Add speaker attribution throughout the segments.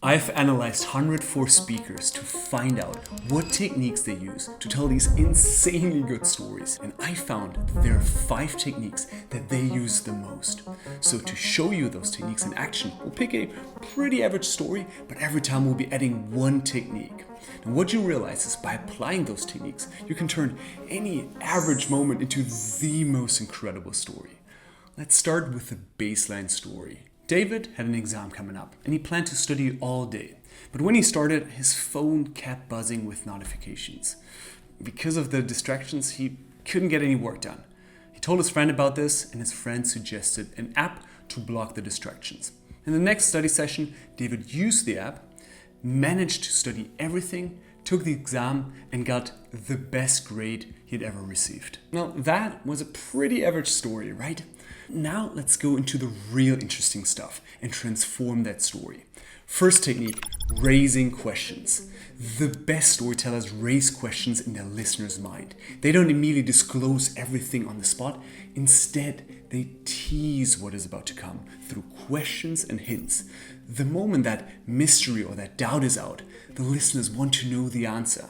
Speaker 1: I've analyzed 104 speakers to find out what techniques they use to tell these insanely good stories. And I found that there are 5 techniques that they use the most. So to show you those techniques in action, we'll pick a pretty average story, but every time we'll be adding one technique. And what you realize is by applying those techniques, you can turn any average moment into the most incredible story. Let's start with the baseline story. David had an exam coming up and he planned to study all day. But when he started, his phone kept buzzing with notifications. Because of the distractions, he couldn't get any work done. He told his friend about this and his friend suggested an app to block the distractions. In the next study session, David used the app, managed to study everything, took the exam and got the best grade he'd ever received. Now that was a pretty average story, right? Now let's go into the real interesting stuff and transform that story. First technique, raising questions. The best storytellers raise questions in their listener's mind. They don't immediately disclose everything on the spot. Instead, they tease what is about to come through questions and hints. The moment that mystery or that doubt is out, the listeners want to know the answer.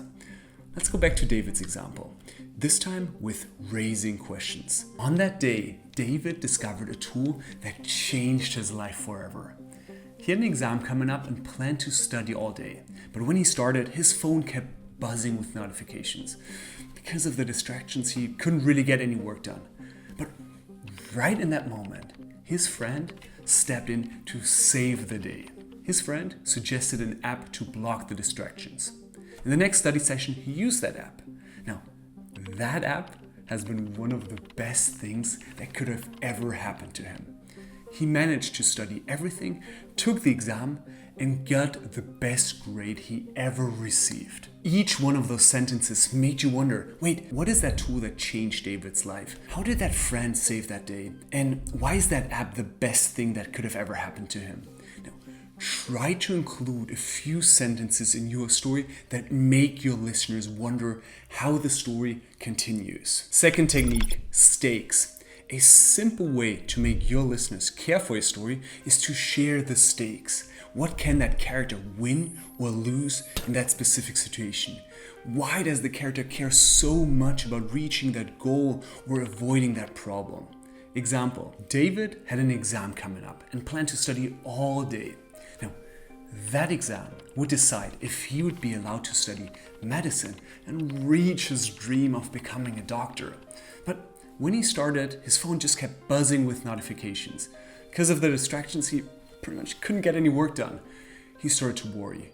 Speaker 1: Let's go back to David's example, this time with raising questions. On that day, David discovered a tool that changed his life forever. He had an exam coming up and planned to study all day, but when he started, his phone kept buzzing with notifications. Because of the distractions, he couldn't really get any work done. But right in that moment, his friend stepped in to save the day. His friend suggested an app to block the distractions. In the next study session, he used that app. Now, that app has been one of the best things that could have ever happened to him. He managed to study everything, took the exam, and got the best grade he ever received. Each one of those sentences made you wonder, wait, what is that tool that changed David's life? How did that friend save that day? And why is that app the best thing that could have ever happened to him? Now, try to include a few sentences in your story that make your listeners wonder how the story continues. Second technique, stakes. A simple way to make your listeners care for your story is to share the stakes. What can that character win or lose in that specific situation? Why does the character care so much about reaching that goal or avoiding that problem? Example, David had an exam coming up and planned to study all day. Now, that exam would decide if he would be allowed to study medicine and reach his dream of becoming a doctor. But when he started, his phone just kept buzzing with notifications. Because of the distractions, he pretty much couldn't get any work done. He started to worry.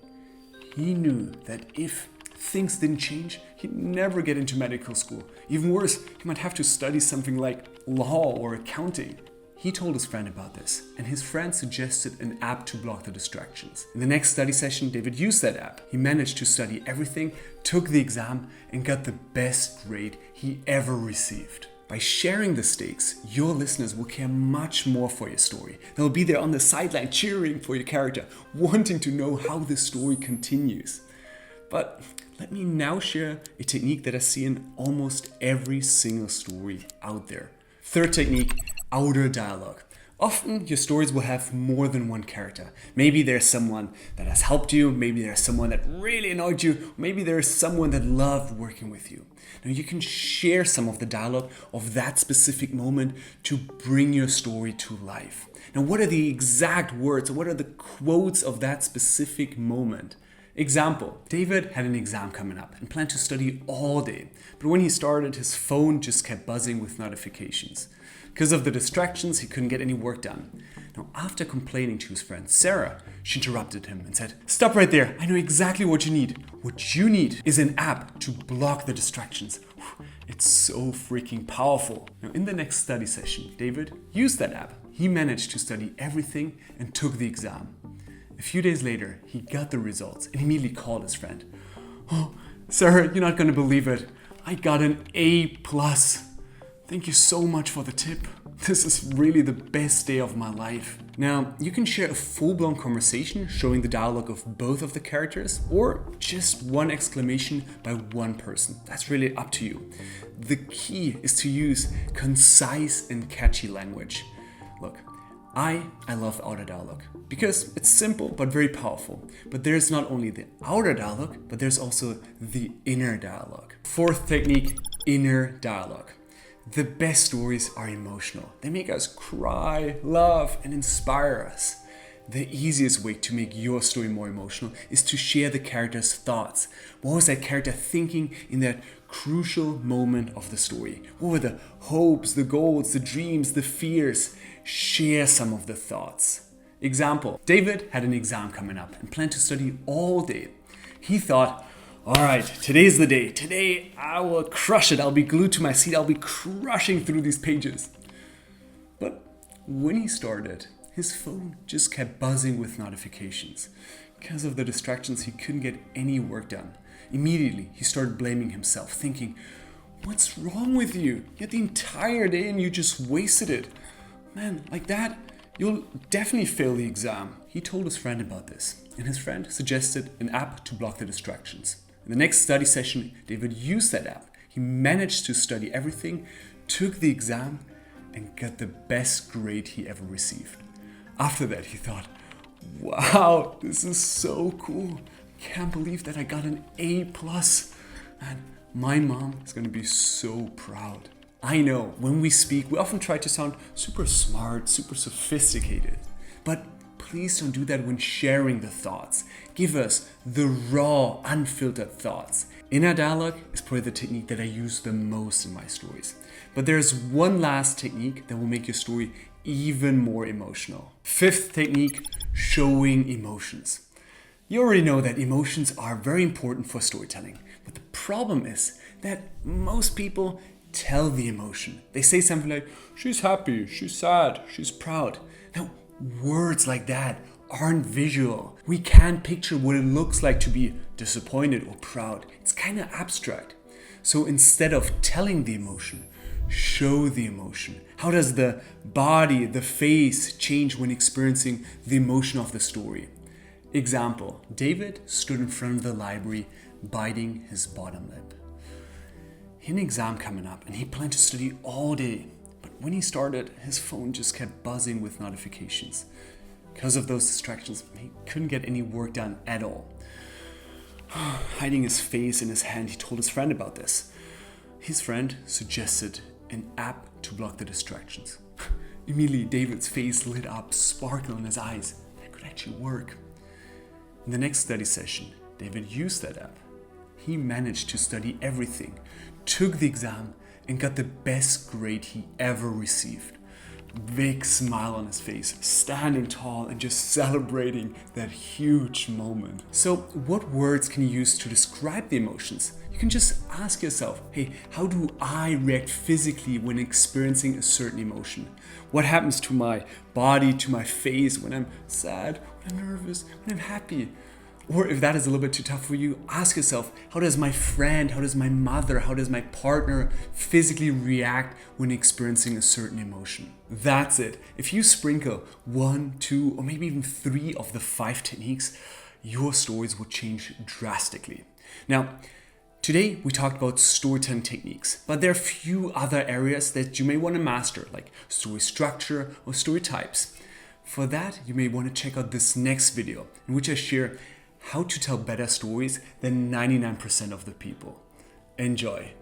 Speaker 1: He knew that if things didn't change, he'd never get into medical school. Even worse, he might have to study something like law or accounting. He told his friend about this, and his friend suggested an app to block the distractions. In the next study session, David used that app. He managed to study everything, took the exam, and got the best grade he ever received. By sharing the stakes, your listeners will care much more for your story. They'll be there on the sideline cheering for your character, wanting to know how the story continues. But let me now share a technique that I see in almost every single story out there. Third technique, outer dialogue. Often your stories will have more than one character. Maybe there's someone that has helped you, maybe there's someone that really annoyed you, maybe there's someone that loved working with you. Now you can share some of the dialogue of that specific moment to bring your story to life. Now what are the exact words, or what are the quotes of that specific moment? Example, David had an exam coming up and planned to study all day, but when he started, his phone just kept buzzing with notifications. Because of the distractions, he couldn't get any work done. Now, after complaining to his friend Sarah, she interrupted him and said, "Stop right there, I know exactly what you need. What you need is an app to block the distractions." It's so freaking powerful. Now, in the next study session, David used that app. He managed to study everything and took the exam. A few days later, he got the results and immediately called his friend. "Oh, Sarah, you're not going to believe it. I got an A+. Thank you so much for the tip. This is really the best day of my life." Now, you can share a full-blown conversation showing the dialogue of both of the characters, or just one exclamation by one person. That's really up to you. The key is to use concise and catchy language. Look, I love outer dialogue because it's simple but very powerful. But there's not only the outer dialogue, but there's also the inner dialogue. Fourth technique, inner dialogue. The best stories are emotional. They make us cry, laugh, and inspire us. The easiest way to make your story more emotional is to share the character's thoughts. What was that character thinking in that crucial moment of the story? What were the hopes, the goals, the dreams, the fears? Share some of the thoughts. Example, David had an exam coming up and planned to study all day. He thought, all right, today's the day. Today I will crush it. I'll be glued to my seat. I'll be crushing through these pages. But when he started, his phone just kept buzzing with notifications. Because of the distractions, he couldn't get any work done. Immediately, he started blaming himself, thinking, what's wrong with you? You had the entire day and you just wasted it. Man, like that, you'll definitely fail the exam. He told his friend about this, and his friend suggested an app to block the distractions. In the next study session, David used that app. He managed to study everything, took the exam, and got the best grade he ever received. After that, he thought, wow, this is so cool. Can't believe that I got an A+. And my mom is going to be so proud. I know, when we speak, we often try to sound super smart, super sophisticated. But please don't do that when sharing the thoughts. Give us the raw, unfiltered thoughts. Inner dialogue is probably the technique that I use the most in my stories. But there's one last technique that will make your story even more emotional. Fifth technique, showing emotions. You already know that emotions are very important for storytelling, but the problem is that most people tell the emotion. They say something like, she's happy, she's sad, she's proud. Now, words like that aren't visual. We can't picture what it looks like to be disappointed or proud. It's kind of abstract. So instead of telling the emotion, show the emotion. How does the body, the face change when experiencing the emotion of the story? Example, David stood in front of the library biting his bottom lip. He had an exam coming up and he planned to study all day. But when he started, his phone just kept buzzing with notifications. Because of those distractions, he couldn't get any work done at all. Hiding his face in his hand, he told his friend about this. His friend suggested an app to block the distractions. Immediately, David's face lit up, sparkle in his eyes. That could actually work. In the next study session, David used that app. He managed to study everything, took the exam, and got the best grade he ever received. Big smile on his face, standing tall and just celebrating that huge moment. So what words can you use to describe the emotions? You can just ask yourself, hey, how do I react physically when experiencing a certain emotion? What happens to my body, to my face when I'm sad, when I'm nervous, when I'm happy? Or if that is a little bit too tough for you, ask yourself, how does my friend, how does my mother, how does my partner physically react when experiencing a certain emotion? That's it. If you sprinkle 1, 2, or maybe even 3 of the 5 techniques, your stories will change drastically. Now, today we talked about storytelling techniques, but there are a few other areas that you may want to master, like story structure or story types. For that, you may want to check out this next video in which I share how to tell better stories than 99% of the people. Enjoy.